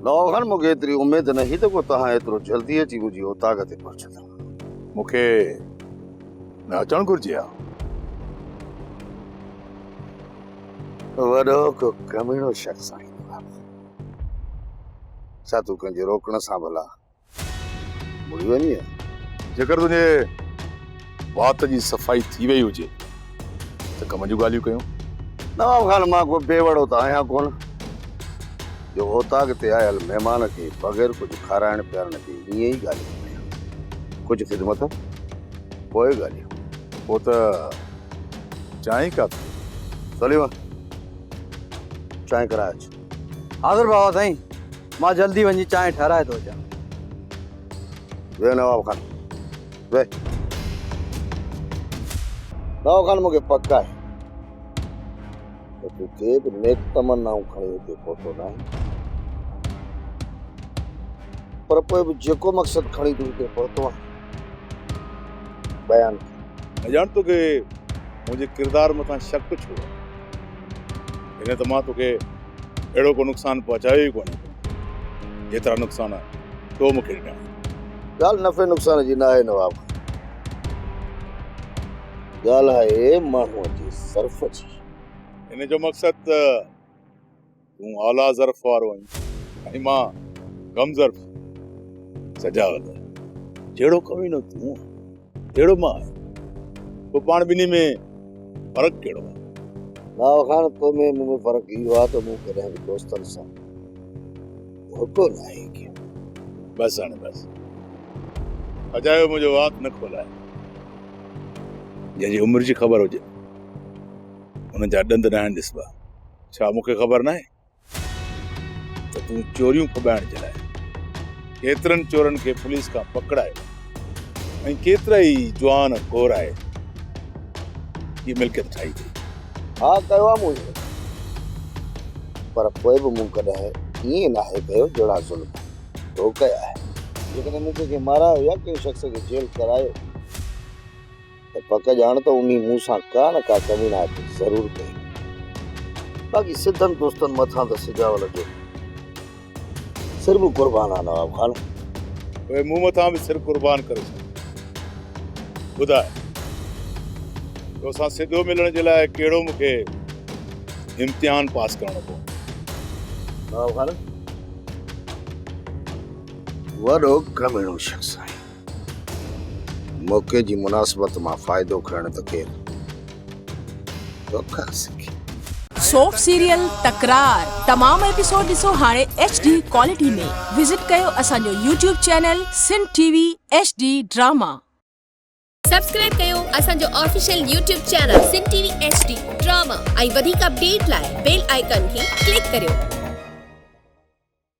नवाब खान मूंखे एतिरी उमेद न हुई त को तव्हां एतिरो जल्दी अची मुंहिंजी ओताग ते पहुचंदा। मूंखे न अचणु घुरिजे हा। वॾो को कमीणो शख़्स आहे नवाब। छा तूं कंहिंजे रोकण सां भला मुड़ी वञी? जेकर तुंहिंजे वात जी सफ़ाई थी वई हुजे त कम जूं ॻाल्हियूं कयूं। नवाब खान मां को बेवड़ो त आहियां कोन जो ओताग ते आयल महिमान खे बग़ैर कुझु खाराइण पीआरण जी ईअं ई ॻाल्हियूं कयां। कुझु ख़िदमत पोइ ॻाल्हियूं। पोइ त चांहि काफ़ी। सलीम चांहि कराए अच। हाज़िर बाबा साईं, मां जल्दी वञी चांहि ठहिराए थो अचां। वे नवाब खान वे। नवाब खान मूंखे पक आहे त तूं के बि नेक तमन्नाऊं खणी हिते पहुतो न आहे, पर पोइ बि जेको मक़सदु खणी तूं हिते पहुतो आहे बयान न ॼाण तोखे मुंहिंजे किरदार मथां शक छो आहे। हिन त मां तोखे अहिड़ो को नुक़सानु पहुचायो ई कोन्हे जेतिरा नुक़सान तो मूंखे ॾिना। ॻाल्हि नफ़े नुक़सान जी न आहे नवाब। ॻाल्हि आहे माण्हूअ जी ज़र्फ़ जी। हिन जो मक़सदु त तूं आला ज़र्फ़ वारो आहीं ऐं मां कम ज़र्फ़ सजावल। जहिड़ो कमीनो तूं अहिड़ो मां आहियां। पोइ पाण ॿिन्ही में फ़र्क़ु कहिड़ो आहे? नवाब खान तो में मूं में फ़र्क़ु इहो आहे त मूं कॾहिं बि दोस्तनि सां धोखो न आहे कयो। बसि हाणे बसि अजायो मुंहिंजो वात न खोलाए। जंहिंजी उमिरि जी ख़बर हुजे हुन जा ॾंद न आहिनि ॾिसबा। छा मूंखे ख़बर न आहे त तूं चोरियूं फॿाइण जे लाइ केतिरनि चोरनि खे पुलिस खां पकड़ायो ऐं केतिरा ई जवान घोराए ये मिल्कियत ठाही थी। हा कयो आहे मूं इहो, पर पोइ बि मूं कॾहिं ईअं न आहे कयो जहिड़ा ज़ुल्म तो कया आहे। जेकॾहिं मूंखे कंहिं मारायो या कंहिं शख़्स खे जेल करायो त पक ॼाण त उन मूं सां का न का कमीनात ज़रूरु कई। बाक़ी सिद्धनि दोस्तनि मथां त सिजावल जो सिर बि क़ुर्बान आहे नवाब खान। उहे मूं मथां बि सिर क़ुर्बान करे छॾ। ॿुधाए तोसां सिधो मिलण जे लाइ कहिड़ो मूंखे इम्तिहान पास करणो पवंदो? नवाब खान वॾो कमीणो शख़्स आहे। मौक़े जी मुनासिबत मां फ़ाइदो खणण त केरु तोखां सिखे। सोप सीरियल तकरार तमाम एपिसोड ॾिसो हाणे HD क्वालिटी में। विजिट कयो असांजो YouTube channel Sindh TV HD drama. Subscribe कयो असांजो official YouTube channel Sindh TV HD drama ऐं वधीक अपडेट लाइ बेल आइकन खे क्लिक करियो।